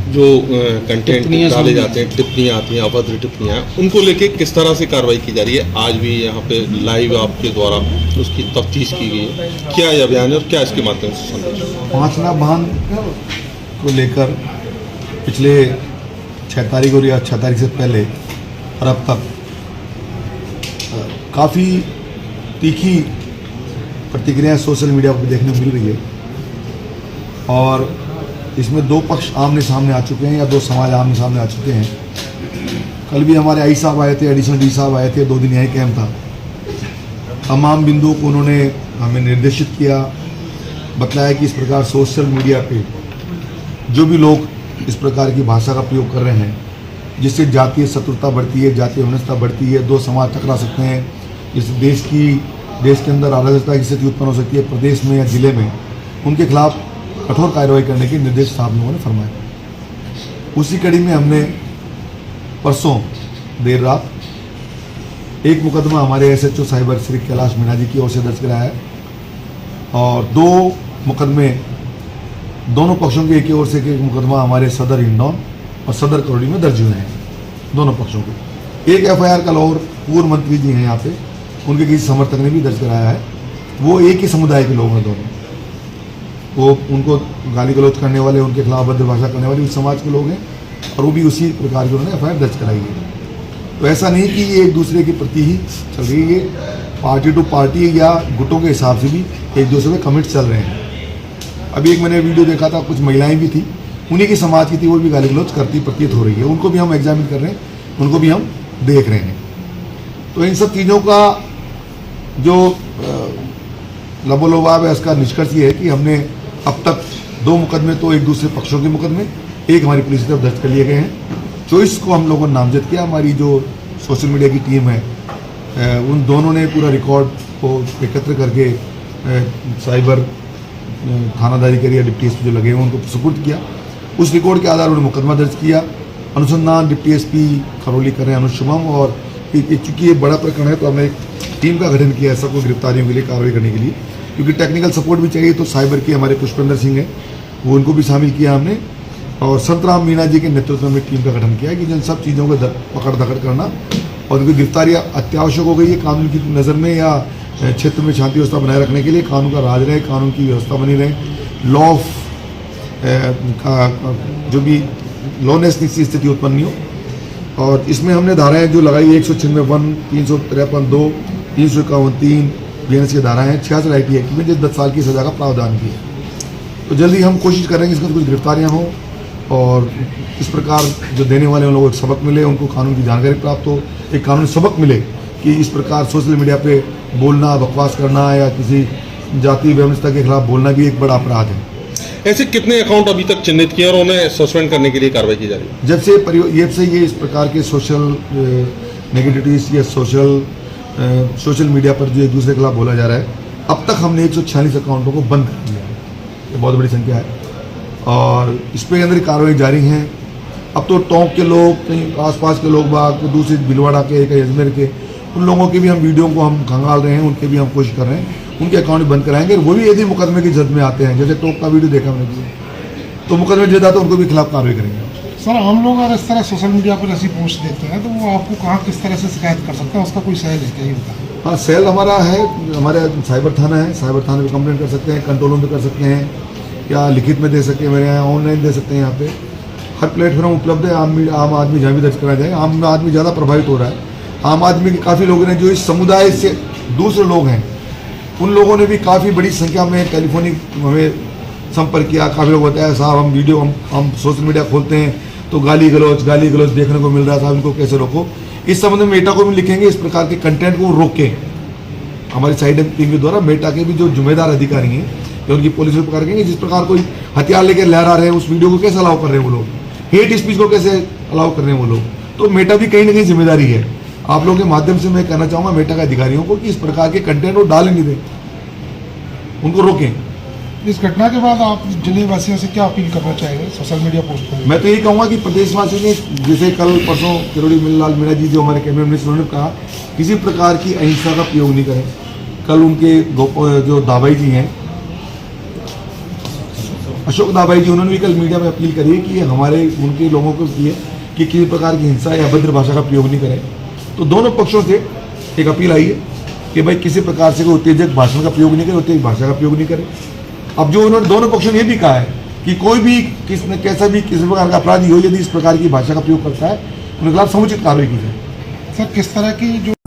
जो कंटेंट डाले जाते हैं, टिप्पणियाँ आती हैं, अभद्र टिप्पणियाँ, उनको लेके किस तरह से कार्रवाई की जा रही है? आज भी यहाँ पे लाइव आपके द्वारा उसकी तफ्तीश की गई है, क्या यह बयान है और क्या इसके माध्यम से संदेश? 5 लाख वाहन को लेकर पिछले 6 तारीख और या 6 तारीख से पहले और अब तक काफ़ी तीखी प्रतिक्रियाएं सोशल मीडिया पर देखने को मिल रही है और इसमें 2 पक्ष आमने सामने आ चुके हैं या 2 समाज आमने सामने आ चुके हैं। कल भी हमारे आई साहब आए थे, एडिशनल डी साहब आए थे, 2 दिन यही कैंप था। तमाम बिंदुओं को उन्होंने हमें निर्देशित किया, बताया कि इस प्रकार सोशल मीडिया पे जो भी लोग इस प्रकार की भाषा का प्रयोग कर रहे हैं, जिससे जातीय शत्रुता बढ़ती है, जातीय विनस्ता बढ़ती है, 2 समाज टकरा सकते हैं, जिससे देश के अंदर अराजकता की स्थिति उत्पन्न हो सकती है, प्रदेश में या जिले में, उनके खिलाफ कठोर कार्रवाई करने के निर्देश साहब लोगों ने फरमाए। उसी कड़ी में हमने परसों देर रात एक मुकदमा हमारे SHO साइबर श्री कैलाश मीणा जी की ओर से दर्ज कराया है और 2 मुकदमे दोनों पक्षों के एक ओर से एक मुकदमा हमारे सदर हिंडौन और सदर करौली में दर्ज हुए हैं, दोनों पक्षों के। एक FIR कल और पूर्व मंत्री जी हैं यहाँ पे, उनके किसी समर्थक ने भी दर्ज कराया है। वो एक ही समुदाय के लोग हैं दोनों, वो उनको गाली गलौज करने वाले, उनके खिलाफ अभद्र भाषा करने वाले उस समाज के लोग हैं और वो भी उसी प्रकार की उन्होंने FIR दर्ज कराई है। तो ऐसा नहीं कि ये एक दूसरे के प्रति ही चल रही है, पार्टी टू पार्टी या गुटों के हिसाब से भी एक दूसरे में कमेंट्स चल रहे हैं। अभी एक मैंने वीडियो देखा था, कुछ महिलाएं भी थी, उन्हीं की समाज की थी, वो भी गाली गलौज करती प्रतीत हो रही है। उनको भी हम एग्जामिन कर रहे हैं, उनको भी हम देख रहे हैं। तो इन सब चीज़ों का जो लबोलबाब है, उसका निष्कर्ष ये है कि हमने अब तक 2 मुकदमे तो एक दूसरे पक्षों के मुकदमे, एक हमारी पुलिस की तरफ दर्ज कर लिए गए हैं। 24 को हम लोगों ने नामजद किया। हमारी जो सोशल मीडिया की टीम है उन दोनों ने पूरा रिकॉर्ड को एकत्र करके साइबर थानादारी के डिप्टी SP जो लगे हैं उनको सुपुर्द किया। उस रिकॉर्ड के आधार पर उन्होंने मुकदमा दर्ज किया। अनुसंधान डिप्टी SP खरौली कर रहे हैं, अनुज शुभम, और चूँकि ये बड़ा प्रकरण है तो हमने एक टीम का गठन किया है सबको गिरफ्तारियों के लिए कार्रवाई करने के लिए, क्योंकि टेक्निकल सपोर्ट भी चाहिए। तो साइबर के हमारे पुष्पेंद्र सिंह हैं, वो उनको भी शामिल किया हमने, और संतराम मीणा जी के नेतृत्व में टीम का गठन किया कि जिन सब चीज़ों को पकड़ दकड़ करना और उनकी गिरफ्तारी अत्यावश्यक हो गई है कानून की नज़र में, या क्षेत्र में शांति व्यवस्था बनाए रखने के लिए कानून का राज रहे, कानून की व्यवस्था बनी रहे, लॉ ऑफ का जो भी लॉनेस की स्थिति उत्पन्न नहीं हो। और इसमें हमने धाराएं जो लगाई 196(1), 353(2), 351(3) BNS की धाराएं हैं, 66 IT एक्ट में जो 10 साल की सज़ा का प्रावधान किया। तो जल्दी हम कोशिश करेंगे इसमें कुछ गिरफ्तारियां हों और इस प्रकार जो देने वाले उन लोगों को सबक मिले, उनको कानून की जानकारी प्राप्त हो, एक कानूनी सबक मिले कि इस प्रकार सोशल मीडिया पे बोलना, बकवास करना या किसी जाति व्यवस्था के खिलाफ बोलना भी एक बड़ा अपराध है। ऐसे कितने अकाउंट अभी तक चिन्हित किए और उन्हें सस्पेंड करने के लिए कार्रवाई की जा रही है? जब से ये इस प्रकार के सोशल नेगेटिविटीज या सोशल मीडिया पर जो एक दूसरे के खिलाफ बोला जा रहा है, अब तक हमने 146 अकाउंटों को बंद कर दिया है। ये बहुत बड़ी संख्या है और इस पर अंदर कार्रवाई जारी है। अब तो टोंक के लोग, कहीं आसपास के लोग बाग, दूसरे भीलवाड़ा के, कहीं अजमेर के, उन लोगों की भी हम वीडियो को हम खंगाल रहे हैं, उनके भी हम कोशिश कर रहे हैं उनके अकाउंट बंद कराएंगे। वो भी यदि मुकदमे की जद में आते हैं, जैसे टोंक का वीडियो देखा हमने, तो मुकदमे जद आता है उनको भी खिलाफ कार्रवाई करेंगे। सर, हम लोग अगर इस तरह सोशल मीडिया पर ऐसी पोस्ट देते हैं तो वो आपको कहाँ किस तरह से शिकायत कर सकते हैं, उसका कोई सेल है क्या, ये बताएं? हाँ, सेल हमारा है, हमारे साइबर थाना है, साइबर थाने पर कंप्लेंट कर सकते हैं, कंट्रोल रूम पर कर सकते हैं, या लिखित में दे सकते हैं, मेरे यहाँ ऑनलाइन दे सकते हैं। यहाँ पे हर प्लेटफॉर्म उपलब्ध है। आम आदमी जहाँ भी दर्ज करा जाए, आम आदमी ज़्यादा प्रभावित हो रहा है। आम आदमी के काफ़ी लोग हैं जो इस समुदाय से दूसरे लोग हैं, उन लोगों ने भी काफ़ी बड़ी संख्या में टेलीफोनिक हमें संपर्क किया। काफ़ी लोग बताया, साहब हम वीडियो हम सोशल मीडिया खोलते हैं तो गाली गलौज देखने को मिल रहा था, उनको कैसे रोको। इस संबंध में मेटा को भी लिखेंगे, इस प्रकार के कंटेंट को रोकें। हमारी साइड टीम के द्वारा मेटा के भी जो जिम्मेदार अधिकारी हैं या उनकी पुलिस को पकड़ करेंगे, जिस प्रकार कोई हथियार लेकर लहरा रहे हैं, उस वीडियो को कैसे अलाउ कर रहे हैं वो लोग, हेट स्पीच को कैसे अलाउ कर रहे हैं वो लोग। तो मेटा भी कहीं ना कहीं जिम्मेदारी है। आप लोगों के माध्यम से मैं कहना चाहूँगा मेटा के अधिकारियों को कि इस प्रकार के कंटेंट वो डालें नहीं दें, उनको रोकें। इस घटना के बाद आप जिले वासियों से क्या अपील करना चाहेंगे सोशल मीडिया पोस्ट पर? मैं तो यही कहूँगा कि प्रदेशवासियों ने, जैसे कल परसों किरोड़ी लाल मीणा जी जो हमारे कैबिनेट मिनिस्टर ने कहा, किसी प्रकार की अहिंसा का प्रयोग नहीं करें। कल उनके जो दाबाई जी हैं अशोक दाभाई जी उन्होंने भी कल मीडिया में अपील करी है कि हमारे उनके लोगों को की है कि किसी प्रकार की हिंसा या अभद्र भाषा का प्रयोग नहीं करें। तो दोनों पक्षों से एक अपील आई है कि भाई किसी प्रकार से कोई उत्तेजक भाषण का प्रयोग नहीं करे, उत्तेजक भाषा का प्रयोग नहीं करे। अब जो उन्होंने दोनों पक्षों ने ये भी कहा है कि कोई भी कैसा भी किसी प्रकार का अपराधी हो, यदि इस प्रकार की भाषा का प्रयोग करता है उनके खिलाफ समुचित कार्रवाई की जाए। सर किस तरह की जो